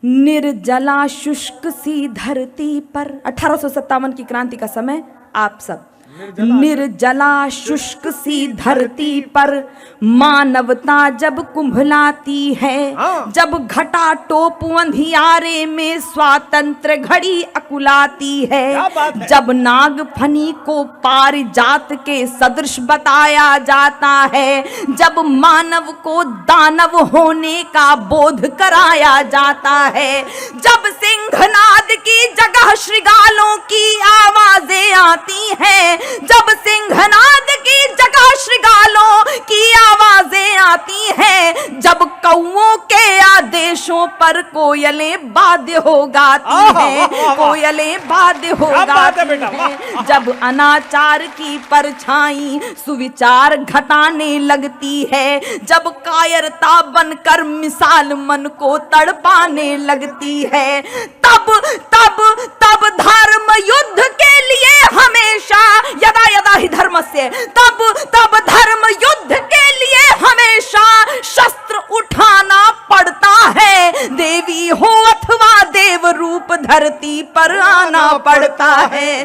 निर्जला शुष्क सी धरती पर, 1857 की क्रांति का समय, आप सब निर्जला शुष्क सी धरती पर मानवता जब कुंभलाती है, जब घटा टोप अंधियारे में स्वातंत्र घड़ी अकुलाती है, जब नाग फनी को पारिजात के सदृश बताया जाता है, जब मानव को दानव होने का बोध कराया जाता है, जब सिंहनाद की जगह श्रृगालों की आवाजें आती हैं, जब सिंहनाद की जगह श्रृगालों की आवाजें आती हैं, जब कौओं के आदेशों पर कोयलें बाध्य हो गाती हैं, कोयलें बाध्य हो गाती हैं, जब अनाचार की परछाई सुविचार घटाने लगती है, जब कायरता बनकर मिसाल मन को तड़पाने लगती है, तब तब तब धर्म युद्ध के लिए हमेशा यदा यदा ही धर्मस्य, तब तब धर्म युद्ध के लिए हमेशा शस्त्र उठाना पड़ता है, देवी हो अथवा देव रूप धरती पर आना पड़ता है,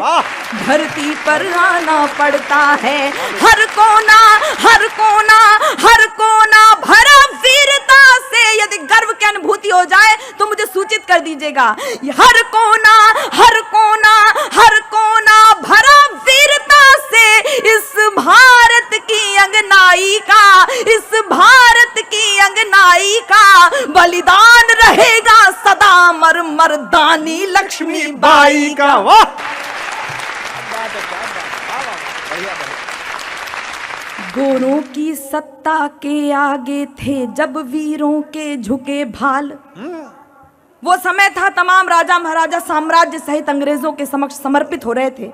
धरती पर आना पड़ता है। हर कोना हर कोना हर कोना भरा वीरता से, यदि गर्व की अनुभूति हो जाए तो मुझे सूचित कर दीजिएगा। हर कोना हर कोना हर कोना भरा वीरता से इस भारत की अंगनाई का, इस भारत की अंगनाई का बलिदान रहेगा सदा मर मर्दानी लक्ष्मी बाई का। वाह, गोरों की सत्ता के आगे थे जब वीरों के झुके भाल। वो समय था तमाम राजा महाराजा साम्राज्य सहित अंग्रेजों के समक्ष समर्पित हो रहे थे।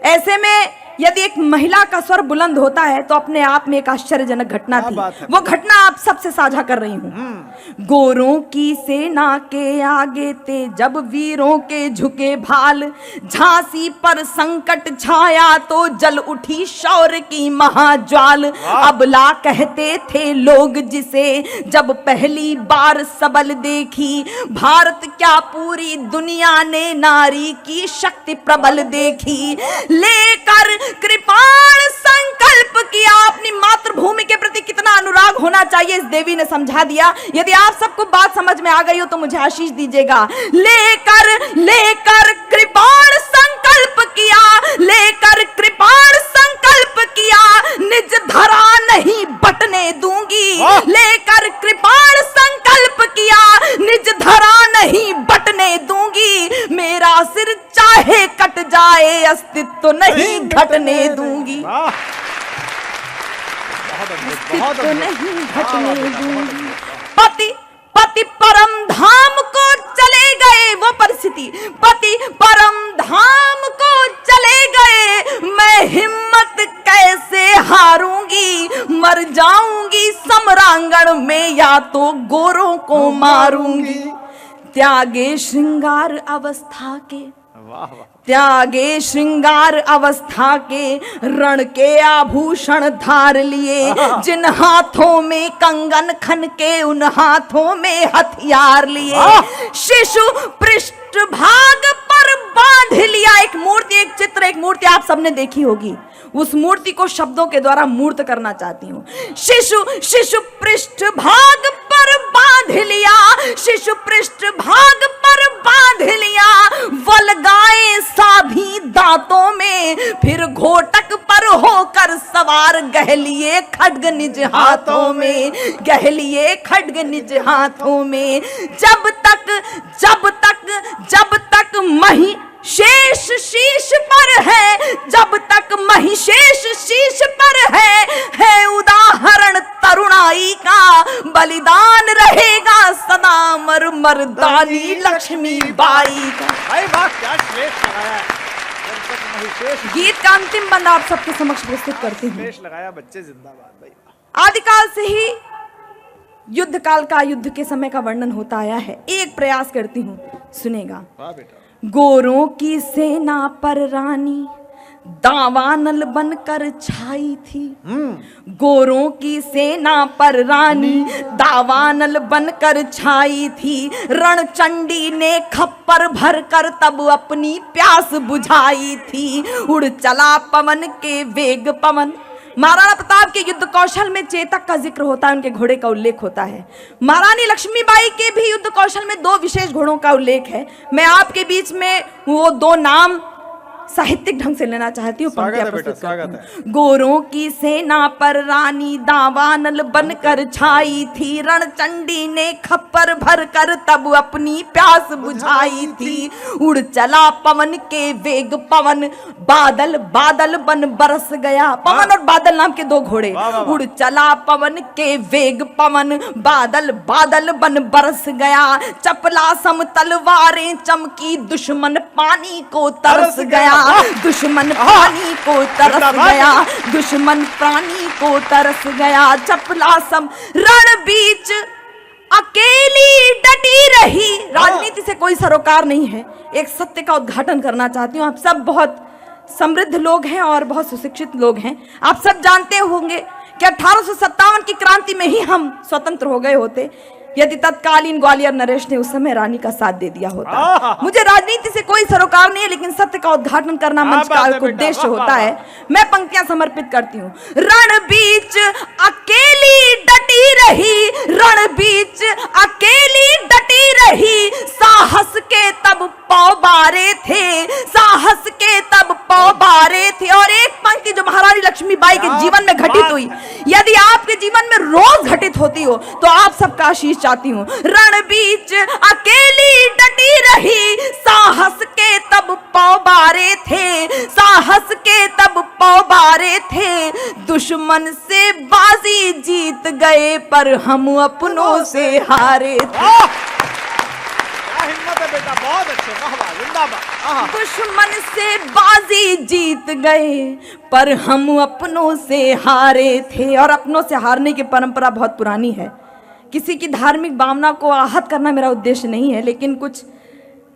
ऐसे में यदि एक महिला का स्वर बुलंद होता है तो अपने आप में एक आश्चर्यजनक घटना थी। वो घटना आप सबसे साझा कर रही हूँ। गोरों की सेना के आगे थे जब वीरों के झुके भाल, झांसी पर संकट छाया तो जल उठी शौर्य की महाज्वाल। अबला कहते थे लोग जिसे जब पहली बार सबल देखी, भारत क्या पूरी दुनिया ने नारी की शक्ति प्रबल देखी। लेकर कृपाण संकल्प किया, अपनी मातृभूमि के प्रति कितना अनुराग होना चाहिए इस देवी ने समझा दिया। यदि आप सबको बात समझ में आ गई हो तो मुझे आशीष दीजिएगा। लेकर लेकर कृपाण संकल्प किया, लेकर कृपाण संकल्प किया, निज धरा नहीं बटने दूंगी। लेकर कृपाण संकल्प किया, निज धरा नहीं बटने दूंगी। मेरा सिर चाहे कट जाए अस्तित्व नहीं घटने दूंगी, अस्तित्व नहीं घटने दूंगी। पति पति परम धाम को चले गए, वो परिस्थिति, पति परम धाम को चले गए, मैं हिम्मत कैसे हारूंगी। मर जाऊंगी समरांगण में या तो गोरों को मारूंगी। त्यागे श्रृंगार अवस्था के, त्यागे श्रृंगार अवस्था के, रण के आभूषण धार लिए। जिन हाथों में कंगन खन के उन हाथों में हथियार लिए। शिशु पृष्ठ भाग पर बांध लिया। एक मूर्ति, एक चित्र, एक मूर्ति आप सबने देखी होगी। उस मूर्ति को शब्दों के द्वारा मूर्त करना चाहती हूँ। शिशु शिशु पृष्ठ भाग पर बांध लिया, शिशु पृष्ठ भाग पर बांध लिया। वलगाए साभी दांतों में, फिर घोटक पर होकर सवार गहलिए खड्ग निज हाथों में, गहलिए खड्ग निज हाथों में। जब तक जब तक जब तक मही शेष शीश पर है, जब तक महिषेष शीश पर है उदाहरण तरुणाई का। बलिदान रहेगा सदा मर मर्दानी लक्ष्मी बाई का। क्या श्लेष लगाया है। गीत का अंतिम बंद आप सबके समक्ष प्रस्तुत करती हूँ। श्लेष लगाया, बच्चे जिंदाबाद भाई। आदिकाल से ही युद्ध काल का, युद्ध के समय का वर्णन होता आया है। एक प्रयास करती हूँ, सुनेगा। वाह बेटा। गोरों की सेना पर रानी दावानल बनकर छाई थी, गोरों की सेना पर रानी दावानल बनकर छाई थी। रणचंडी ने खप्पर भरकर तब अपनी प्यास बुझाई थी। उड़ चला पवन के वेग पवन। महाराणा प्रताप के युद्ध कौशल में चेतक का जिक्र होता है, उनके घोड़े का उल्लेख होता है। महारानी लक्ष्मीबाई के भी युद्ध कौशल में 2 विशेष घोड़ों का उल्लेख है। मैं आपके बीच में वो 2 नाम साहित्यिक ढंग से लेना चाहती हूँ। गोरों की सेना पर रानी दावानल बनकर छाई थी, रणचंडी ने खप्पर भरकर तब अपनी प्यास बुझाई थी। उड़ चला पवन के वेग पवन, बादल बादल बन बरस गया। पवन और बादल नाम के 2 घोड़े। उड़ चला पवन के वेग पवन, बादल बादल बन बरस गया। चपला सम तलवारें चमकी, दुश्मन पानी को तरस गया। दुश्मन पानी को तरस गया, दुश्मन पानी को तरस गया। चपला सम रण बीच अकेली डटी रही। राजनीति से कोई सरोकार नहीं है। एक सत्य का उद्घाटन करना चाहती हूँ। आप सब बहुत समृद्ध लोग हैं और बहुत सुशिक्षित लोग हैं। आप सब जानते होंगे कि 1857 की क्रांति में ही हम स्वतंत्र हो गए होते यदि तत्कालीन ग्वालियर नरेश ने उस समय रानी का साथ दे दिया होता। मुझे राजनीति से कोई सरोकार नहीं है, लेकिन सत्य का उद्घाटन करना मंच का एक उद्देश्य होता है। मैं पंक्तियां समर्पित करती हूँ। रण बीच अकेली डटी रही, रण बीच अकेली डटी रही। साहस के तब पौ बारे थे, साहस के तब पौ बारे थे। और एक पंक्ति जो महारानी लक्ष्मीबाई के जीवन में घटित हुई, यदि आपके जीवन में रोज घटित होती हो तो आप सबका आशीष चाहती हूँ। रण बीच अकेली डटी रही, साहस के तब पौ बारे थे, साहस के तब पौ बारे थे। दुश्मन से बाजी जीत गए पर हम अपनों से हारे थे। हिम्मत है बेटा, बहुत अच्छे, वाह जिंदाबाद। दुश्मन से बाजी जीत गए पर हम अपनों से हारे थे। और अपनों से हारने की परंपरा बहुत पुरानी है। किसी की धार्मिक भावना को आहत करना मेरा उद्देश्य नहीं है, लेकिन कुछ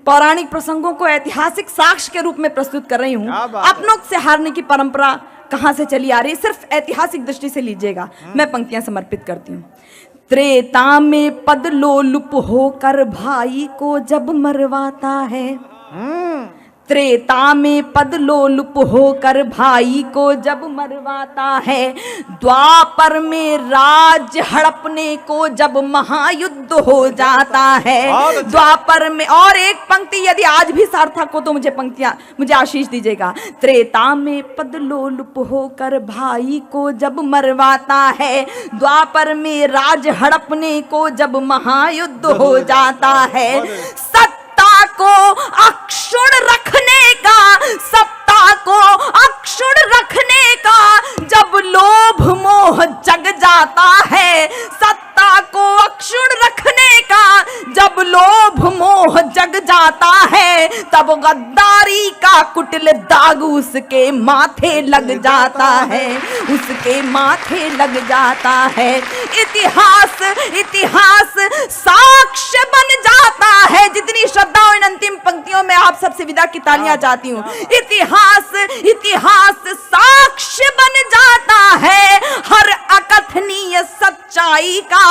पौराणिक प्रसंगों को ऐतिहासिक साक्ष्य के रूप में प्रस्तुत कर रही हूँ। अपनों से हारने की परंपरा कहाँ से चली आ रही है, सिर्फ ऐतिहासिक दृष्टि से लीजिएगा। मैं पंक्तियां समर्पित करती हूँ। त्रेता में पद लोलुप होकर भाई को जब मरवाता है, त्रेता में पद लोलुप होकर भाई को जब मरवाता है। द्वापर में राज हड़पने को जब महायुद्ध हो जाता है। द्वापर में और एक पंक्ति यदि आज भी सार्थक हो तो मुझे आशीष दीजिएगा। त्रेता में पद लोलुप होकर भाई को जब मरवाता है, द्वापर में राज हड़पने को जब महायुद्ध हो जाता है। सत्ता को अक्षुण्ण रखने का, सत्ता को अक्षुण्ण रखने का जब लोभ मोह जग जाता है। सत्ता को अक्षुण्ण रखने का जब लोभ मोह जग जाता है, तब गद्दारी का कुटिल दाग उसके माथे लग जाता है, उसके माथे लग जाता है। इतिहास इतिहास साक्ष्य बन जाता है। जितनी श्रद्धा और अंतिम पंक्तियों में आप सबसे विदा की तालियां चाहती हूँ। इतिहास इतिहास साक्ष्य बन जाता है। हर अकथनीय सच्चाई का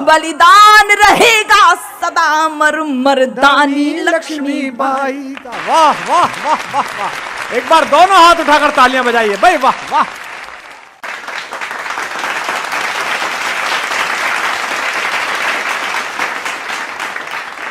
बलिदान रहेगा सदा मरदानी लक्ष्मीबाई का। वाह वाह वाह वाह वाह। एक बार दोनों हाथ उठाकर तालियां बजाइए भाई, वाह वाह।